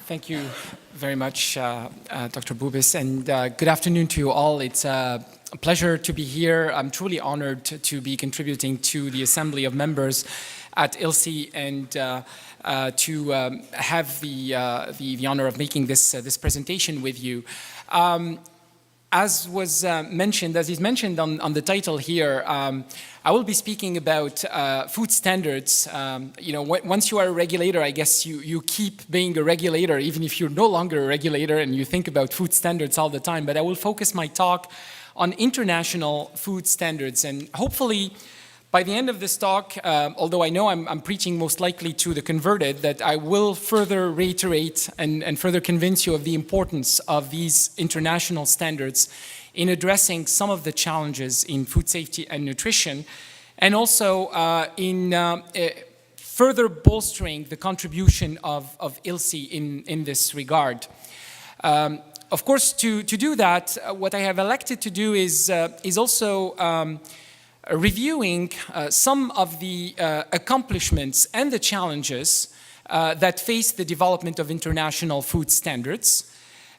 Thank you very much, Dr. Bubis, and good afternoon to you all. It's a pleasure to be here. I'm truly honored to be contributing to the Assembly of Members at ILSI and to have the honor of making this presentation with you. As was mentioned, as is mentioned on the title here, I will be speaking about food standards. Once you are a regulator, I guess you keep being a regulator, even if you're no longer a regulator and you think about food standards all the time. But I will focus my talk on international food standards, and hopefully, by the end of this talk, although I know I'm preaching most likely to the converted, that I will further reiterate and further convince you of the importance of these international standards in addressing some of the challenges in food safety and nutrition, and also in further bolstering the contribution of ILSI in this regard. Of course, to do that, what I have elected to do is also reviewing some of the accomplishments and the challenges that face the development of international food standards,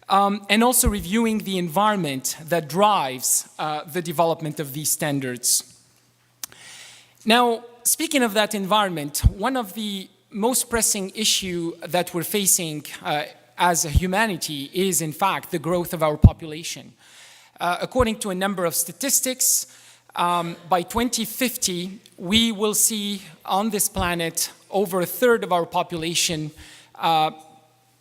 and also reviewing the environment that drives the development of these standards. Now, speaking of that environment, one of the most pressing issues that we're facing as a humanity is, in fact, the growth of our population. According to a number of statistics, by 2050, we will see on this planet over a third of our population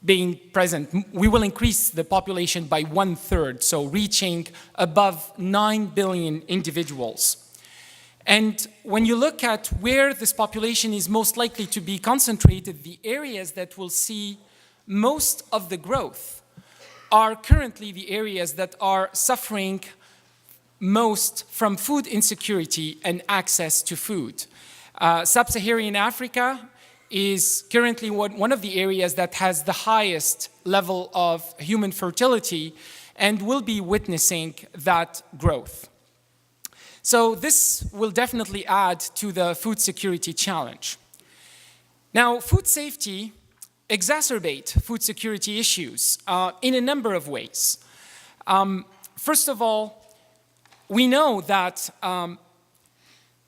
being present. We will increase the population by 1/3, so reaching above 9 billion individuals. And when you look at where this population is most likely to be concentrated, the areas that will see most of the growth are currently the areas that are suffering most from food insecurity and access to food. Sub-Saharan Africa is currently one of the areas that has the highest level of human fertility and will be witnessing that growth. So this will definitely add to the food security challenge. Now, food safety exacerbates food security issues in a number of ways. First of all, we know that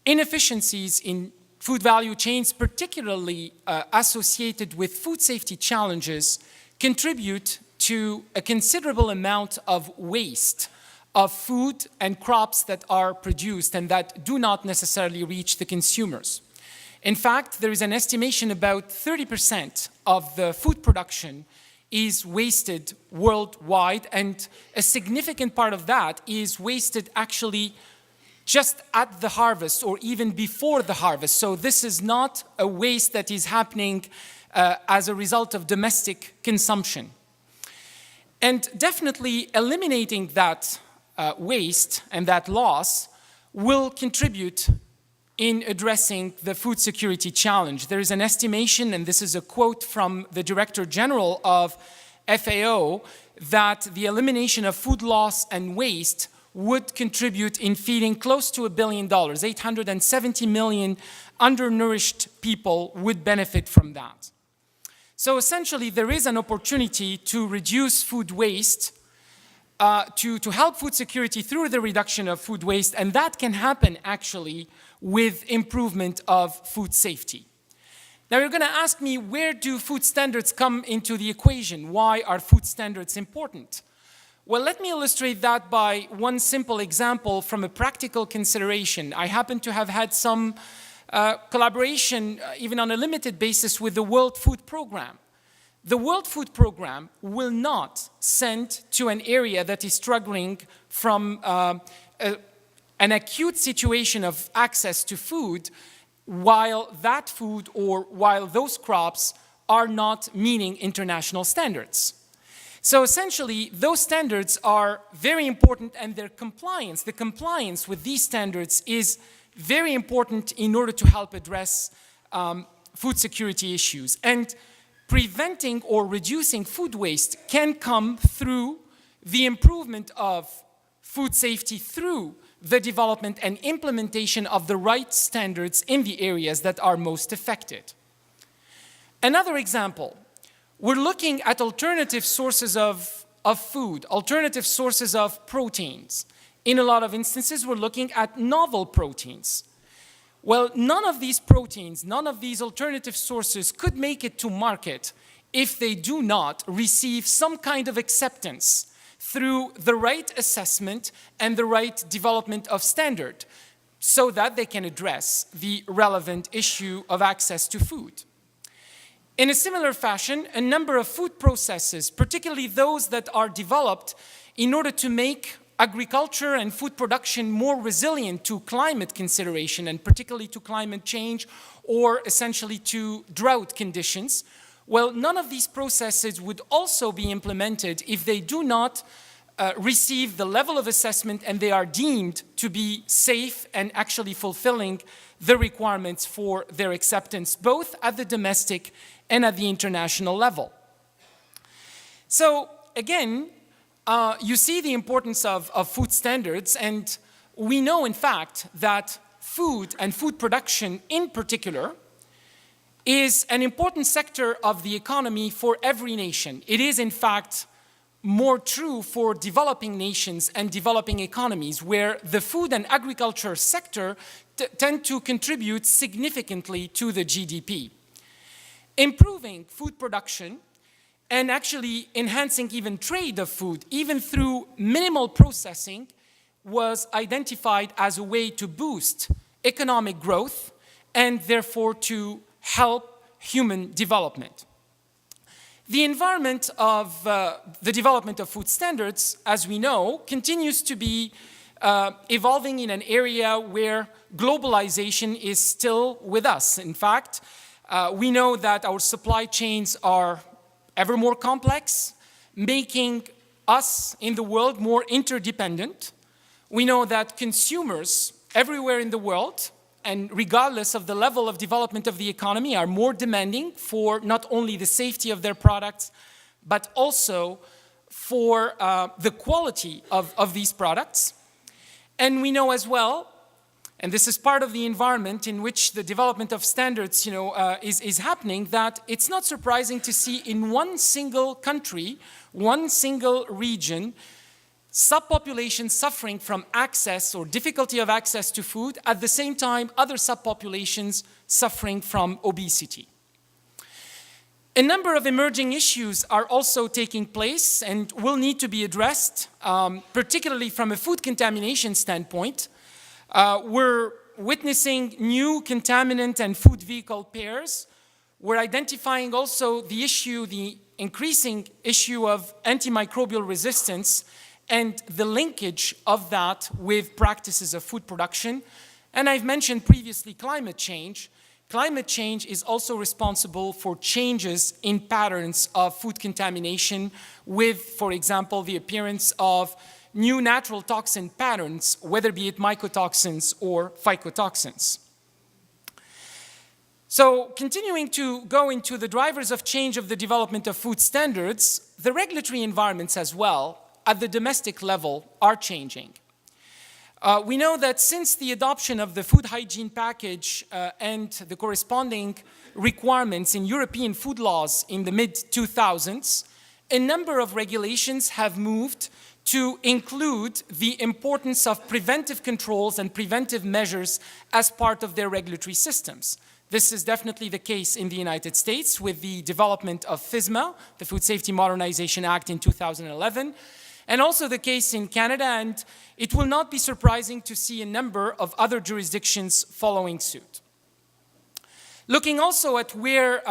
inefficiencies in food value chains, particularly associated with food safety challenges, contribute to a considerable amount of waste of food and crops that are produced and that do not necessarily reach the consumers. In fact, there is an estimation about 30% of the food production is wasted worldwide, and a significant part of that is wasted actually just at the harvest or even before the harvest. So this is not a waste that is happening as a result of domestic consumption. And definitely eliminating that waste and that loss will contribute in addressing the food security challenge. There is an estimation, and this is a quote from the Director General of FAO, that the elimination of food loss and waste would contribute in feeding close to $1 billion. 870 million undernourished people would benefit from that. So essentially, there is an opportunity to reduce food waste, to help food security through the reduction of food waste, and that can happen actually with improvement of food safety. Now you're going to ask me, where do food standards come into the equation? Why are food standards important? Well, let me illustrate that by one simple example from a practical consideration. I happen to have had some collaboration, even on a limited basis, with the World Food Programme. The World Food Programme will not send to an area that is struggling from an acute situation of access to food while that food or while those crops are not meeting international standards. So essentially, those standards are very important, and their compliance, the compliance with these standards is very important in order to help address food security issues. And preventing or reducing food waste can come through the improvement of food safety through the development and implementation of the right standards in the areas that are most affected. Another example, we're looking at alternative sources of food, alternative sources of proteins. In a lot of instances, we're looking at novel proteins. Well, none of these proteins, none of these alternative sources could make it to market if they do not receive some kind of acceptance through the right assessment and the right development of standard so that they can address the relevant issue of access to food. In a similar fashion, a number of food processes, particularly those that are developed in order to make agriculture and food production more resilient to climate consideration, and particularly to climate change or essentially to drought conditions, well, none of these processes would also be implemented if they do not receive the level of assessment and they are deemed to be safe and actually fulfilling the requirements for their acceptance, both at the domestic and at the international level. So again, you see the importance of food standards, and we know, in fact, that food and food production in particular is an important sector of the economy for every nation. It is, in fact, more true for developing nations and developing economies, where the food and agriculture sector tend to contribute significantly to the GDP. Improving food production and actually enhancing even trade of food, even through minimal processing, was identified as a way to boost economic growth and therefore to help human development. The environment of the development of food standards, as we know, continues to be evolving in an area where globalization is still with us. In fact, we know that our supply chains are ever more complex, making us in the world more interdependent. We know that consumers everywhere in the world, and regardless of the level of development of the economy, are more demanding for not only the safety of their products, but also for the quality of these products. And we know as well, and this is part of the environment in which the development of standards is happening, that it's not surprising to see in one single country, one single region, subpopulations suffering from access or difficulty of access to food, at the same time other subpopulations suffering from obesity. A number of emerging issues are also taking place and will need to be addressed, particularly from a food contamination standpoint. We're witnessing new contaminant and food vehicle pairs. We're identifying also the increasing issue of antimicrobial resistance and the linkage of that with practices of food production. And I've mentioned previously climate change. Climate change is also responsible for changes in patterns of food contamination with, for example, the appearance of new natural toxin patterns, whether be it mycotoxins or phycotoxins. So continuing to go into the drivers of change of the development of food standards, the regulatory environments as well at the domestic level are changing. We know that since the adoption of the food hygiene package and the corresponding requirements in European food laws in the mid-2000s, a number of regulations have moved to include the importance of preventive controls and preventive measures as part of their regulatory systems. This is definitely the case in the United States with the development of FSMA, the Food Safety Modernization Act in 2011, and also the case in Canada, and it will not be surprising to see a number of other jurisdictions following suit. Looking also at where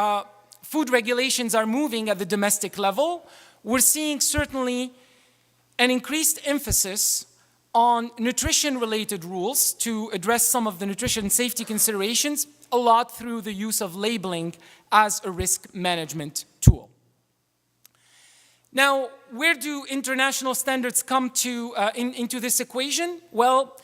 food regulations are moving at the domestic level, we're seeing certainly an increased emphasis on nutrition-related rules to address some of the nutrition safety considerations, a lot through the use of labeling as a risk management tool. Now, where do international standards come into this equation? Well,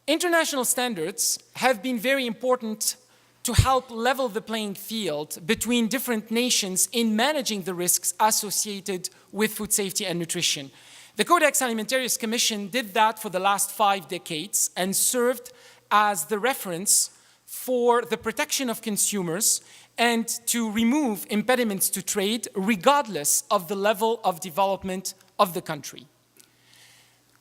international standards have been very important to help level the playing field between different nations in managing the risks associated with food safety and nutrition. The Codex Alimentarius Commission did that for the last 5 decades and served as the reference for the protection of consumers and to remove impediments to trade regardless of the level of development of the country.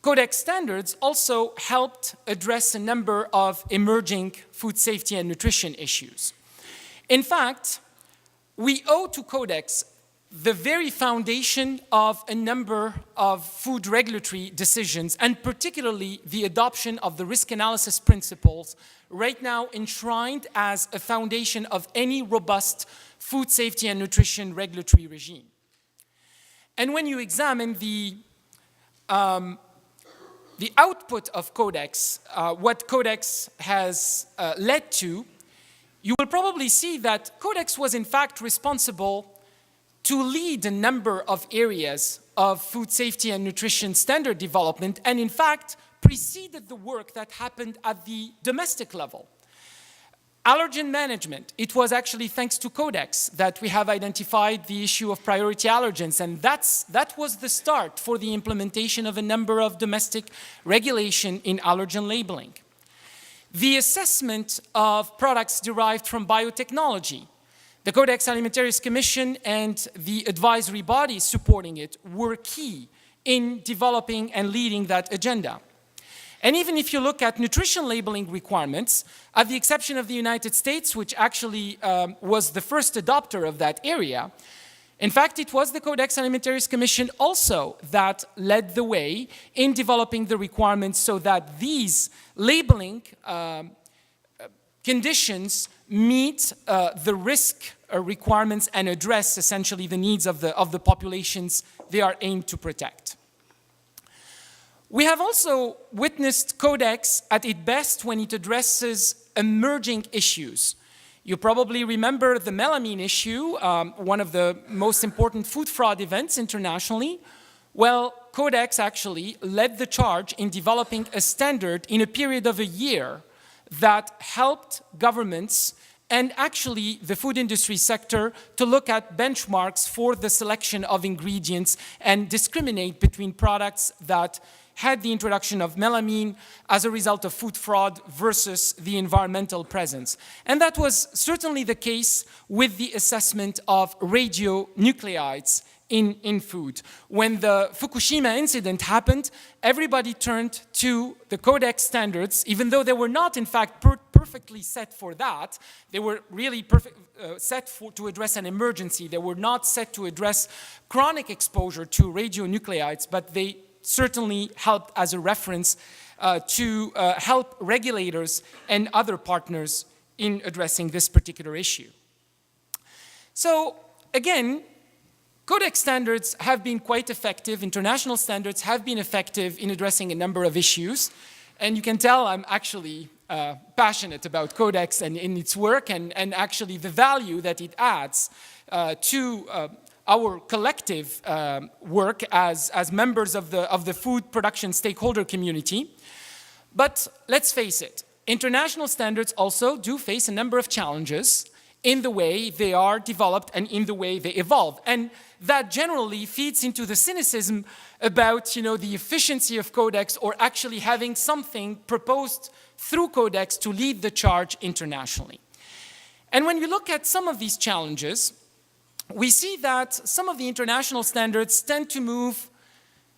Codex standards also helped address a number of emerging food safety and nutrition issues. In fact, we owe to Codex the very foundation of a number of food regulatory decisions, and particularly the adoption of the risk analysis principles, right now enshrined as a foundation of any robust food safety and nutrition regulatory regime. And when you examine the output of Codex, what Codex has led to, you will probably see that Codex was in fact responsible to lead a number of areas of food safety and nutrition standard development, and in fact preceded the work that happened at the domestic level. Allergen management, it was actually thanks to Codex that we have identified the issue of priority allergens, and that was the start for the implementation of a number of domestic regulation in allergen labeling. The assessment of products derived from biotechnology, the Codex Alimentarius Commission and the advisory bodies supporting it were key in developing and leading that agenda. And even if you look at nutrition labeling requirements, at the exception of the United States, which actually was the first adopter of that area, in fact, it was the Codex Alimentarius Commission also that led the way in developing the requirements so that these labeling conditions meet the risk requirements and address essentially the needs of the populations they are aimed to protect. We have also witnessed Codex at its best when it addresses emerging issues. You probably remember the melamine issue, one of the most important food fraud events internationally. Well, Codex actually led the charge in developing a standard in a period of a year that helped governments and actually the food industry sector to look at benchmarks for the selection of ingredients and discriminate between products that had the introduction of melamine as a result of food fraud versus the environmental presence. And that was certainly the case with the assessment of radionuclides in food. When the Fukushima incident happened, everybody turned to the Codex standards, even though they were not in fact perfectly set for that. They were really set to address an emergency. They were not set to address chronic exposure to radionuclides, but they certainly helped as a reference to help regulators and other partners in addressing this particular issue. So again, Codex standards have been quite effective. International standards have been effective in addressing a number of issues. And you can tell I'm actually passionate about Codex and in its work and actually the value that it adds to our collective work as members of the food production stakeholder community. But let's face it, international standards also do face a number of challenges in the way they are developed and in the way they evolve. And that generally feeds into the cynicism about, the efficiency of Codex or actually having something proposed through Codex to lead the charge internationally. And when we look at some of these challenges, we see that some of the international standards tend to move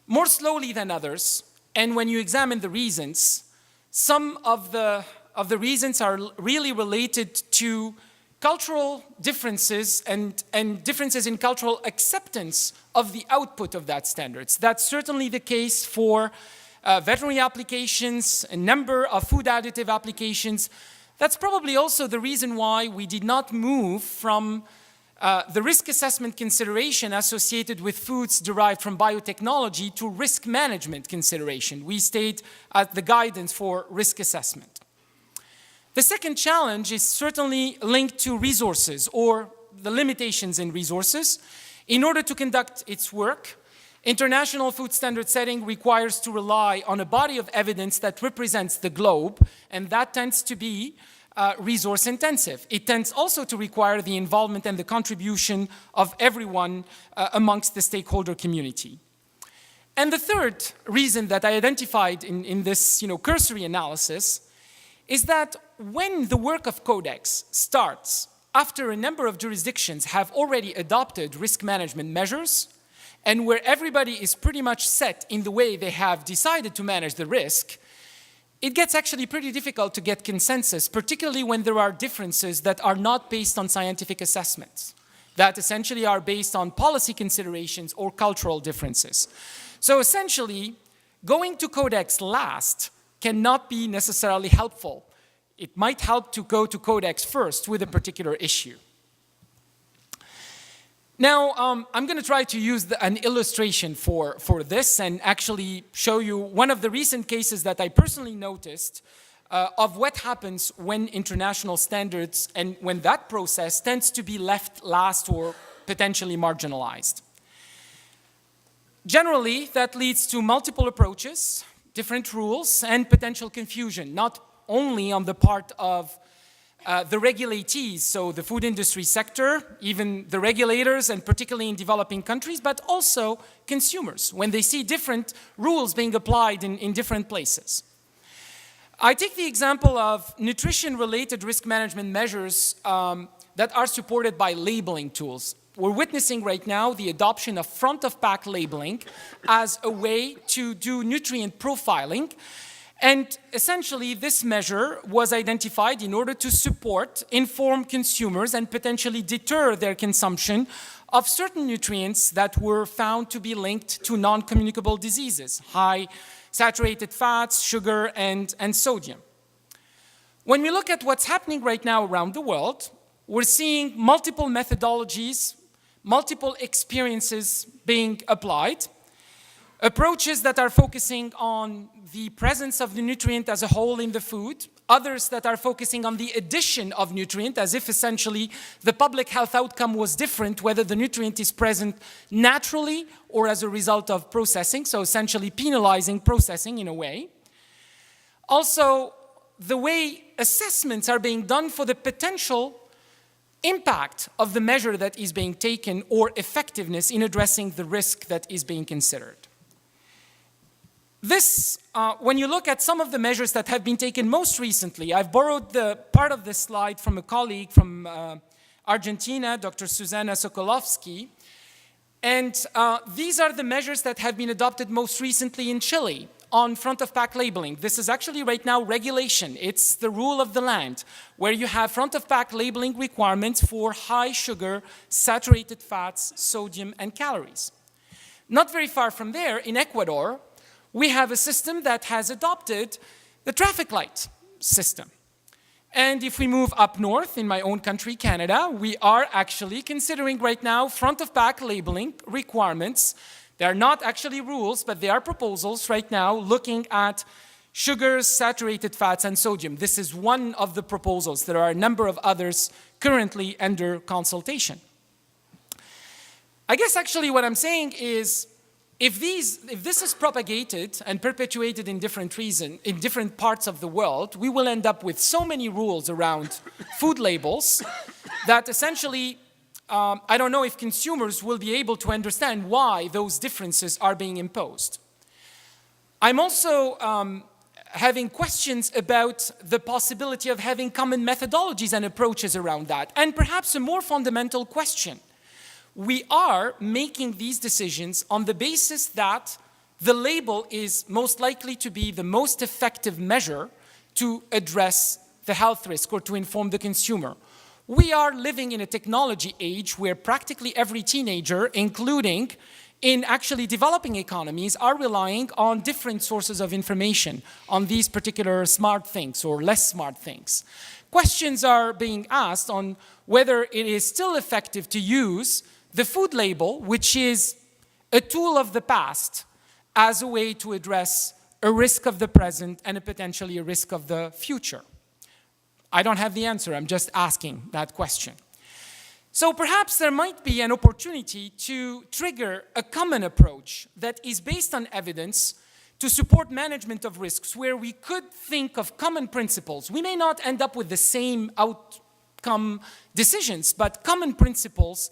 more slowly than others. And when you examine the reasons, some of the reasons are really related to cultural differences and differences in cultural acceptance of the output of that standards. That's certainly the case for veterinary applications, a number of food additive applications. That's probably also the reason why we did not move from the risk assessment consideration associated with foods derived from biotechnology to risk management consideration. We stayed at the guidance for risk assessment. The second challenge is certainly linked to resources or the limitations in resources. In order to conduct its work, international food standard setting requires to rely on a body of evidence that represents the globe, and that tends to be resource intensive. It tends also to require the involvement and the contribution of everyone amongst the stakeholder community. And the third reason that I identified in this cursory analysis is that when the work of Codex starts after a number of jurisdictions have already adopted risk management measures, and where everybody is pretty much set in the way they have decided to manage the risk, it gets actually pretty difficult to get consensus, particularly when there are differences that are not based on scientific assessments, that essentially are based on policy considerations or cultural differences. So essentially, going to Codex last cannot be necessarily helpful. It might help to go to Codex first with a particular issue. Now, I'm going to try to use an illustration for this and actually show you one of the recent cases that I personally noticed of what happens when international standards and when that process tends to be left last or potentially marginalized. Generally, that leads to multiple approaches, different rules, and potential confusion, not only on the part of the regulatees, so the food industry sector, even the regulators, and particularly in developing countries, but also consumers, when they see different rules being applied in different places. I take the example of nutrition-related risk management measures that are supported by labeling tools. We're witnessing right now the adoption of front-of-pack labeling as a way to do nutrient profiling. And essentially, this measure was identified in order to support, inform consumers, and potentially deter their consumption of certain nutrients that were found to be linked to non-communicable diseases, high saturated fats, sugar, and sodium. When we look at what's happening right now around the world, we're seeing multiple methodologies, multiple experiences being applied, approaches that are focusing on the presence of the nutrient as a whole in the food, others that are focusing on the addition of nutrient, as if essentially the public health outcome was different whether the nutrient is present naturally or as a result of processing, so essentially penalizing processing in a way. Also, the way assessments are being done for the potential impact of the measure that is being taken or effectiveness in addressing the risk that is being considered. This, when you look at some of the measures that have been taken most recently, I've borrowed the part of this slide from a colleague from Argentina, Dr. Zuzana Sokolovsky, and these are the measures that have been adopted most recently in Chile on front-of-pack labeling. This is actually right now regulation. It's the rule of the land, where you have front-of-pack labeling requirements for high sugar, saturated fats, sodium, and calories. Not very far from there, in Ecuador, we have a system that has adopted the traffic light system. And if we move up north, in my own country, Canada, we are actually considering right now front-of-pack labeling requirements. They are not actually rules, but they are proposals right now looking at sugars, saturated fats, and sodium. This is one of the proposals. There are a number of others currently under consultation. I guess actually what I'm saying is, if this is propagated and perpetuated in different parts of the world, we will end up with so many rules around food labels that essentially, I don't know if consumers will be able to understand why those differences are being imposed. I'm also having questions about the possibility of having common methodologies and approaches around that, and perhaps a more fundamental question. We are making these decisions on the basis that the label is most likely to be the most effective measure to address the health risk or to inform the consumer. We are living in a technology age where practically every teenager, including in actually developing economies, are relying on different sources of information on these particular smart things or less smart things. Questions are being asked on whether it is still effective to use the food label, which is a tool of the past, as a way to address a risk of the present and potentially a risk of the future. I don't have the answer, I'm just asking that question. So perhaps there might be an opportunity to trigger a common approach that is based on evidence to support management of risks, where we could think of common principles. We may not end up with the same outcome decisions, but common principles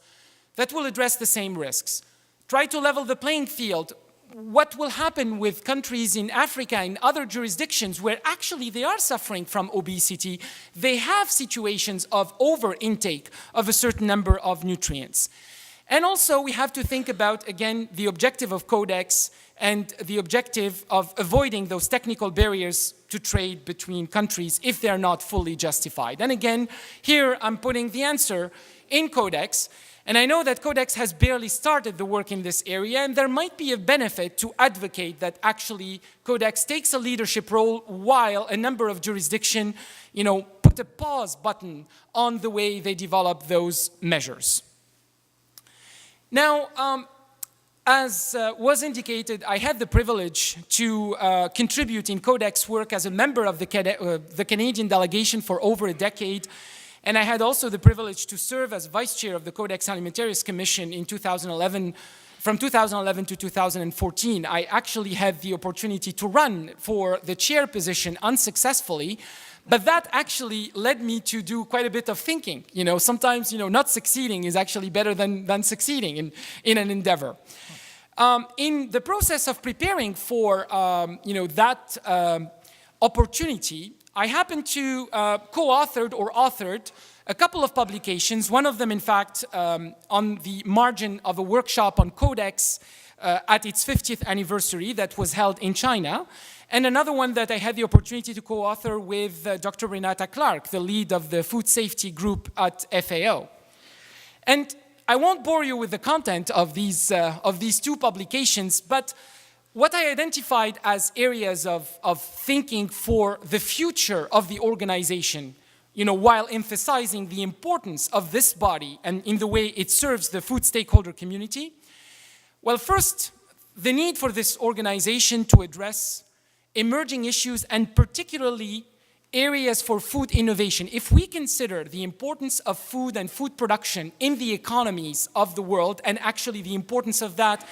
that will address the same risks. Try to level the playing field what will happen with countries in Africa and other jurisdictions where actually they are suffering from obesity. They have situations of over-intake of a certain number of nutrients. And also we have to think about, again, the objective of Codex and the objective of avoiding those technical barriers to trade between countries if they're not fully justified. And again, here I'm putting the answer in Codex. And I know that Codex has barely started the work in this area, and there might be a benefit to advocate that actually Codex takes a leadership role while a number of jurisdictions, put a pause button on the way they develop those measures. Now, as was indicated, I had the privilege to contribute in Codex work as a member of the Canadian delegation for over a decade. And I had also the privilege to serve as vice chair of the Codex Alimentarius Commission in 2011. From 2011 to 2014, I actually had the opportunity to run for the chair position unsuccessfully, but that actually led me to do quite a bit of thinking. Sometimes, not succeeding is actually better than succeeding in an endeavor. In the process of preparing for, that opportunity, I happened to co-authored or authored a couple of publications, one of them, in fact, on the margin of a workshop on Codex at its 50th anniversary that was held in China, and another one that I had the opportunity to co-author with Dr. Renata Clark, the lead of the food safety group at FAO. And I won't bore you with the content of these two publications, but what I identified as areas of thinking for the future of the organization, while emphasizing the importance of this body and in the way it serves the food stakeholder community. Well, first, the need for this organization to address emerging issues and particularly areas for food innovation. If we consider the importance of food and food production in the economies of the world, and actually the importance of that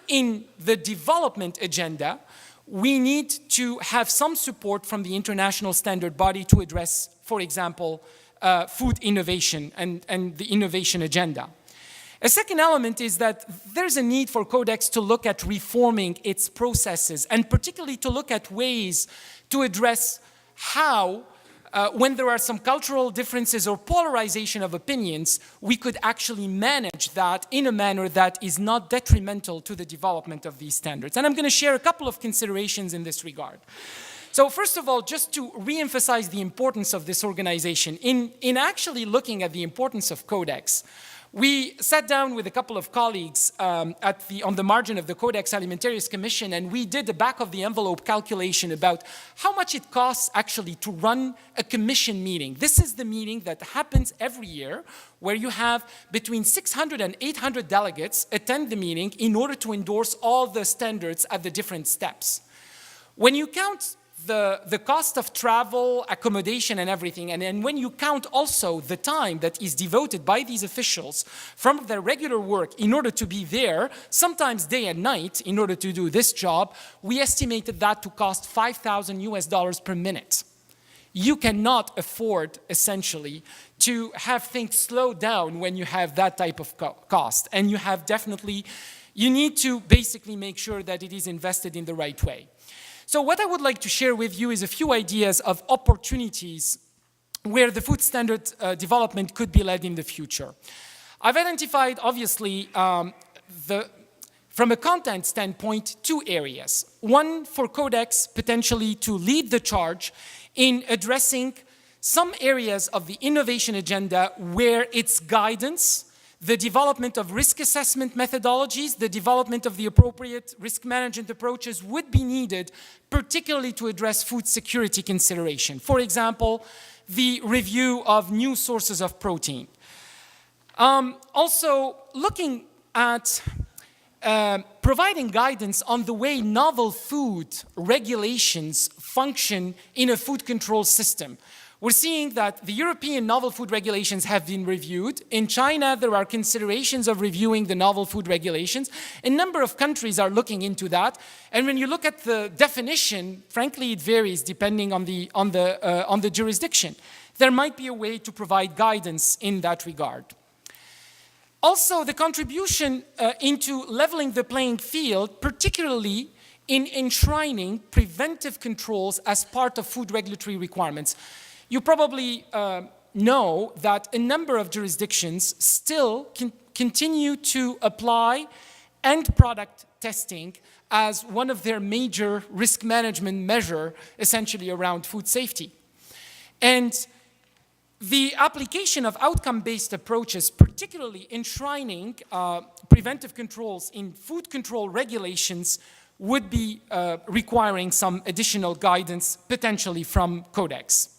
in the development agenda, we need to have some support from the international standard body to address, for example, food innovation and the innovation agenda. A second element is that there's a need for Codex to look at reforming its processes, and particularly to look at ways to address how, when there are some cultural differences or polarization of opinions, we could actually manage that in a manner that is not detrimental to the development of these standards. And I'm going to share a couple of considerations in this regard. So first of all, just to re-emphasize the importance of this organization, in actually looking at the importance of Codex, we sat down with a couple of colleagues on the margin of the Codex Alimentarius Commission, and we did the back-of-the-envelope calculation about how much it costs actually to run a commission meeting. This is the meeting that happens every year, where you have between 600 and 800 delegates attend the meeting in order to endorse all the standards at the different steps. When you count the cost of travel, accommodation, and everything, and then when you count also the time that is devoted by these officials from their regular work in order to be there, sometimes day and night, in order to do this job, we estimated that to cost $5,000 per minute. You cannot afford, essentially, to have things slow down when you have that type of cost, and you need to basically make sure that it is invested in the right way. So what I would like to share with you is a few ideas of opportunities where the food standard development could be led in the future. I've identified, obviously, from a content standpoint, two areas. One for Codex, potentially to lead the charge in addressing some areas of the innovation agenda where its guidance, the development of risk assessment methodologies, the development of the appropriate risk management approaches would be needed, particularly to address food security consideration. For example, the review of new sources of protein. Also, looking at providing guidance on the way novel food regulations function in a food control system. We're seeing that the European novel food regulations have been reviewed. In China, there are considerations of reviewing the novel food regulations. A number of countries are looking into that. And when you look at the definition, frankly, it varies depending on the jurisdiction. There might be a way to provide guidance in that regard. Also, the contribution into leveling the playing field, particularly in enshrining preventive controls as part of food regulatory requirements. You probably know that a number of jurisdictions still continue to apply end product testing as one of their major risk management measure, essentially around food safety. And the application of outcome-based approaches, particularly enshrining preventive controls in food control regulations, would be requiring some additional guidance, potentially from Codex.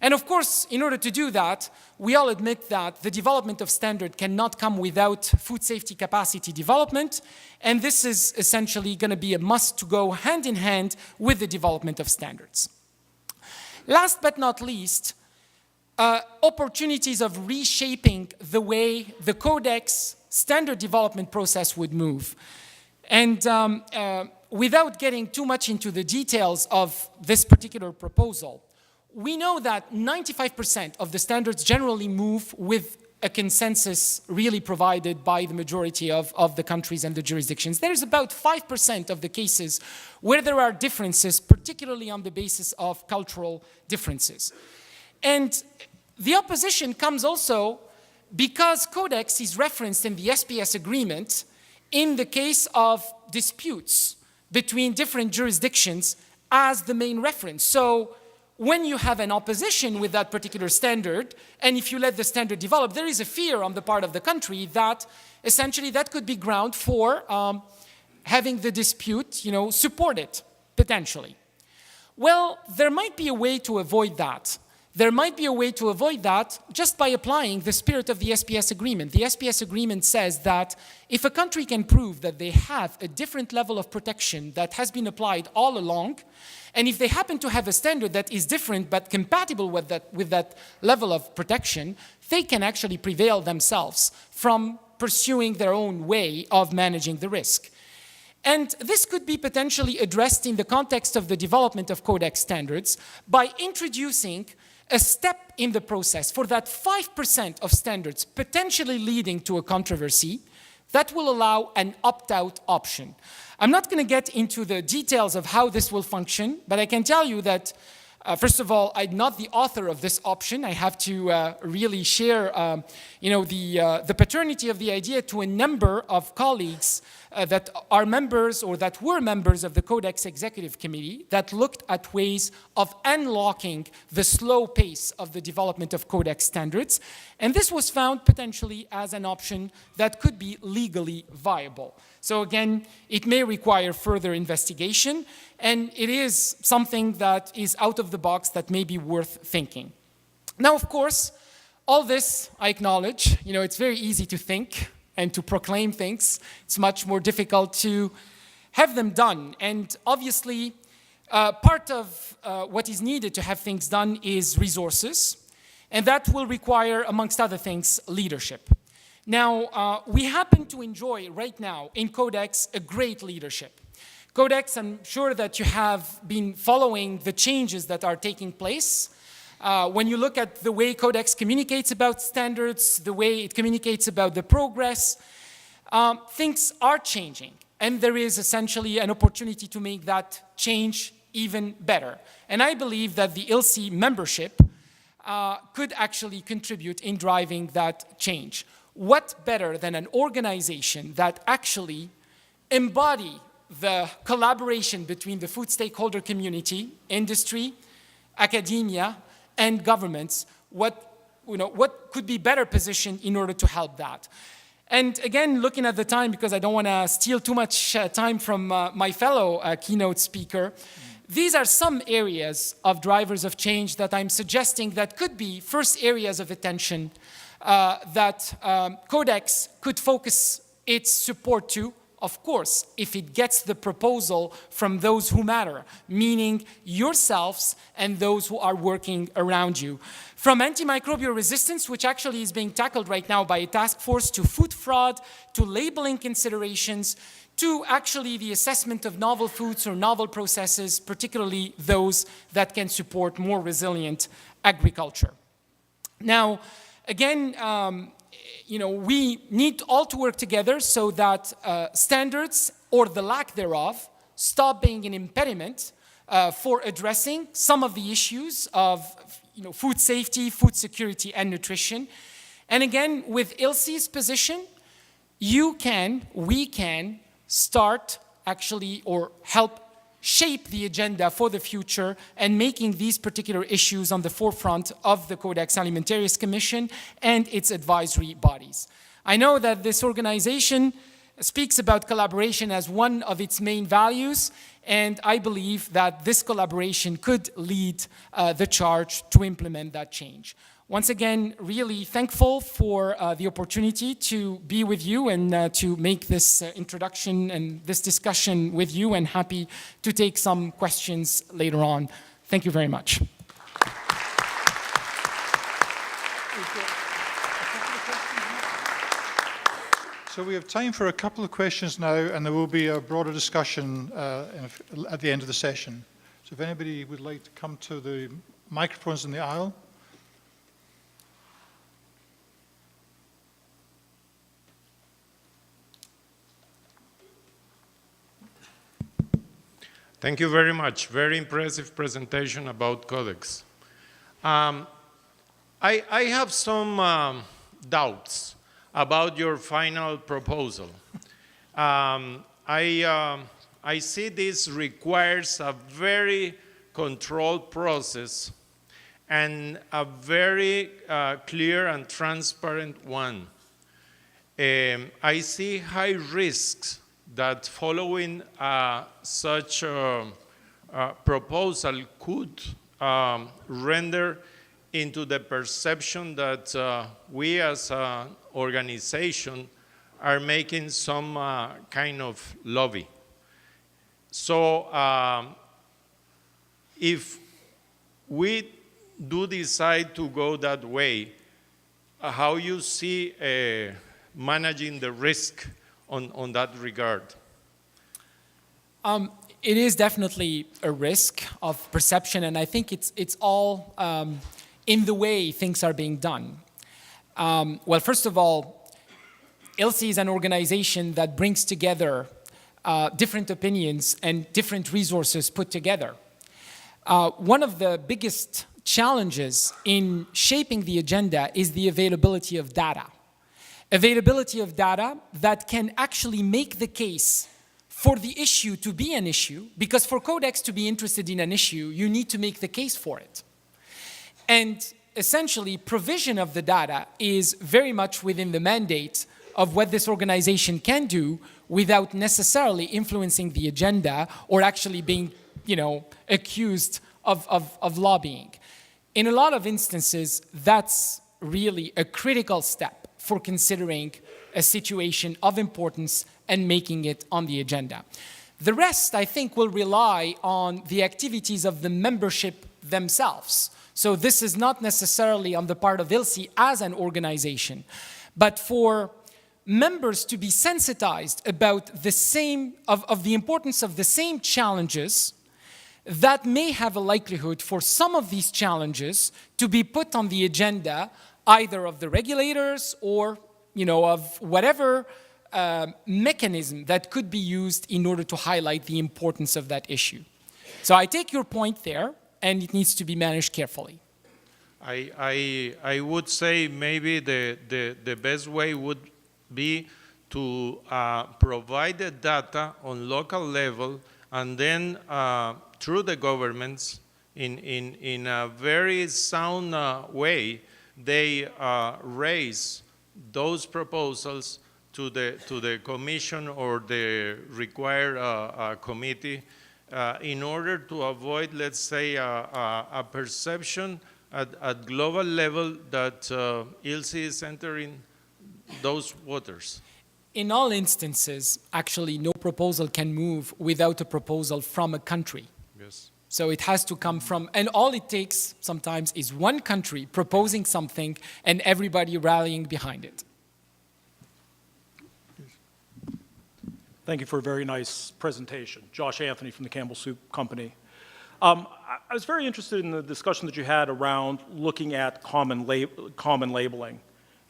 And of course, in order to do that, we all admit that the development of standard cannot come without food safety capacity development, and this is essentially going to be a must to go hand in hand with the development of standards. Last but not least, opportunities of reshaping the way the Codex standard development process would move. And without getting too much into the details of this particular proposal, we know that 95% of the standards generally move with a consensus really provided by the majority of the countries and the jurisdictions. There's about 5% of the cases where there are differences, particularly on the basis of cultural differences. And the opposition comes also because Codex is referenced in the SPS agreement in the case of disputes between different jurisdictions as the main reference. So when you have an opposition with that particular standard, and if you let the standard develop, there is a fear on the part of the country that essentially that could be ground for having the dispute, supported, potentially. Well, there might be a way to avoid that. There might be a way to avoid that just by applying the spirit of the SPS agreement. The SPS agreement says that if a country can prove that they have a different level of protection that has been applied all along, and if they happen to have a standard that is different but compatible with that level of protection, they can actually prevail themselves from pursuing their own way of managing the risk. And this could be potentially addressed in the context of the development of Codex standards by introducing a step in the process for that 5% of standards potentially leading to a controversy that will allow an opt-out option. I'm not going to get into the details of how this will function, but I can tell you that, first of all, I'm not the author of this option. I have to really share the paternity of the idea to a number of colleagues that are members or that were members of the Codex Executive Committee that looked at ways of unlocking the slow pace of the development of Codex standards. And this was found potentially as an option that could be legally viable. So again, it may require further investigation, and it is something that is out of the box that may be worth thinking. Now, of course, all this, I acknowledge, it's very easy to think and to proclaim things. It's much more difficult to have them done. And obviously, part of what is needed to have things done is resources. And that will require, amongst other things, leadership. Now, we happen to enjoy right now in Codex a great leadership. Codex, I'm sure that you have been following the changes that are taking place. When you look at the way Codex communicates about standards, the way it communicates about the progress, things are changing. And there is essentially an opportunity to make that change even better. And I believe that the ILSI membership could actually contribute in driving that change. What better than an organization that actually embody the collaboration between the food stakeholder community, industry, academia, and governments? What could be better positioned in order to help that? And again, looking at the time, because I don't want to steal too much time from my fellow keynote speaker, these are some areas of drivers of change that I'm suggesting that could be first areas of attention that Codex could focus its support to, of course, if it gets the proposal from those who matter, meaning yourselves and those who are working around you. From antimicrobial resistance, which actually is being tackled right now by a task force, to food fraud, to labeling considerations, to actually the assessment of novel foods or novel processes, particularly those that can support more resilient agriculture. Now, again, we need all to work together so that standards, or the lack thereof, stop being an impediment for addressing some of the issues of food safety, food security, and nutrition. And again, with ILSI's position, we can start actually, or help shape the agenda for the future and making these particular issues on the forefront of the Codex Alimentarius Commission and its advisory bodies. I know that this organization speaks about collaboration as one of its main values, and I believe that this collaboration could lead the charge to implement that change. Once again, really thankful for the opportunity to be with you and to make this introduction and this discussion with you, and happy to take some questions later on. Thank you very much. So we have time for a couple of questions now, and there will be a broader discussion at the end of the session. So if anybody would like to come to the microphones in the aisle. Thank you very much. Very impressive presentation about Codex. I have some doubts about your final proposal. I see this requires a very controlled process and a very clear and transparent one. I see high risks that following such a proposal could render into the perception that we as an organization are making some kind of lobby. So if we do decide to go that way, how you see managing the risk on that regard? It is definitely a risk of perception, and I think it's all in the way things are being done. Well, first of all, ILSI is an organization that brings together different opinions and different resources put together. One of the biggest challenges in shaping the agenda is the availability of data. Availability of data that can actually make the case for the issue to be an issue, because for Codex to be interested in an issue, you need to make the case for it. And essentially, provision of the data is very much within the mandate of what this organization can do without necessarily influencing the agenda or actually being, accused of lobbying. In a lot of instances, that's really a critical step for considering a situation of importance and making it on the agenda. The rest, I think, will rely on the activities of the membership themselves. So this is not necessarily on the part of ILSI as an organization, but for members to be sensitized about of the importance of the same challenges that may have a likelihood for some of these challenges to be put on the agenda either of the regulators or, of whatever mechanism that could be used in order to highlight the importance of that issue. So I take your point there, and it needs to be managed carefully. I would say maybe the best way would be to provide the data on local level, and then through the governments in a very sound way, they raise those proposals to the commission or the required committee in order to avoid, let's say, a perception at global level that ILSI is entering those waters. In all instances, actually, no proposal can move without a proposal from a country. Yes. So it has to come from, and all it takes sometimes is one country proposing something and everybody rallying behind it. Thank you for a very nice presentation. Josh Anthony from the Campbell Soup Company. I was very interested in the discussion that you had around looking at common labeling.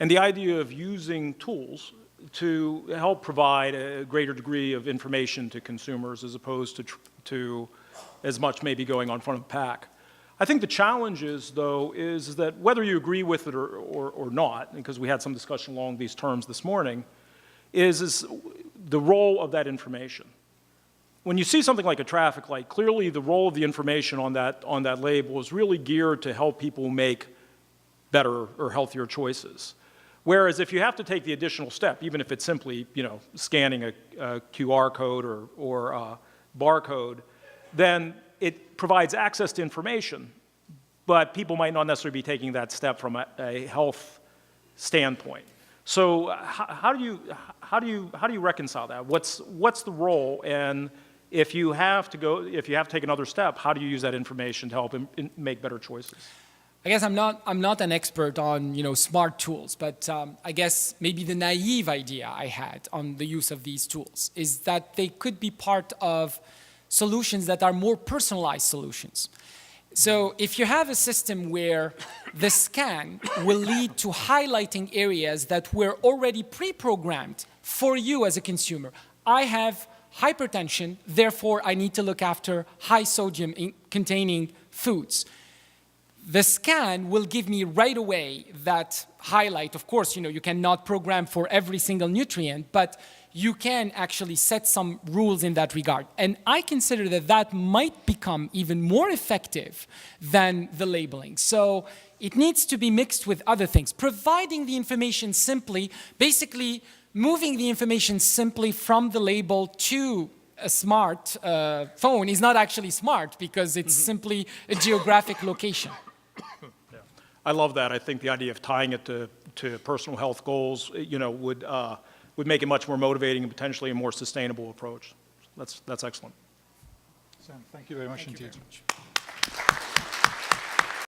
And the idea of using tools to help provide a greater degree of information to consumers as opposed to as much maybe going on front of the pack. I think the challenge is, though, is that whether you agree with it or not, because we had some discussion along these terms this morning, is the role of that information. When you see something like a traffic light, clearly the role of the information on that label is really geared to help people make better or healthier choices. Whereas if you have to take the additional step, even if it's simply, scanning a QR code or a barcode, then it provides access to information, but people might not necessarily be taking that step from a health standpoint. So how do you reconcile that? What's the role? And if you have to take another step, how do you use that information to help make better choices? I guess I'm not an expert on smart tools, but I guess maybe the naive idea I had on the use of these tools is that they could be part of solutions that are more personalized solutions. So if you have a system where the scan will lead to highlighting areas that were already pre-programmed for you as a consumer. I have hypertension, therefore I need to look after high sodium containing foods. The scan will give me right away that highlight. Of course, you cannot program for every single nutrient, but you can actually set some rules in that regard. And I consider that might become even more effective than the labeling. So it needs to be mixed with other things. Providing the information simply, basically moving the information simply from the label to a smart phone is not actually smart because it's simply a geographic location. Yeah. I love that. I think the idea of tying it to personal health goals, would make it much more motivating and potentially a more sustainable approach. That's excellent. Sam, thank you very much indeed. Thank you very much.